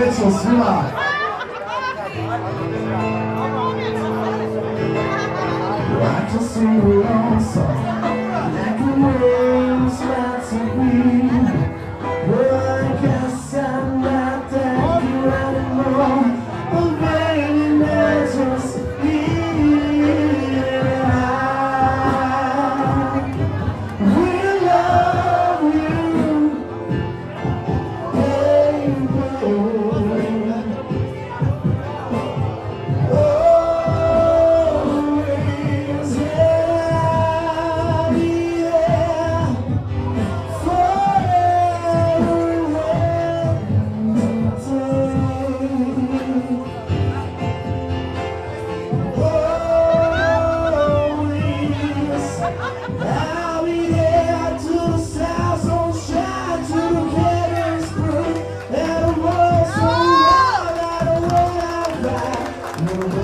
太糗事了。I just sing a long song like the waves meant to be. Well, I guess I'm not that good anymore. But baby, that's just me. I will love you, baby. I'll be there to the south, sunshine, to the Gettysburg, and the world's so wild, I don't know how to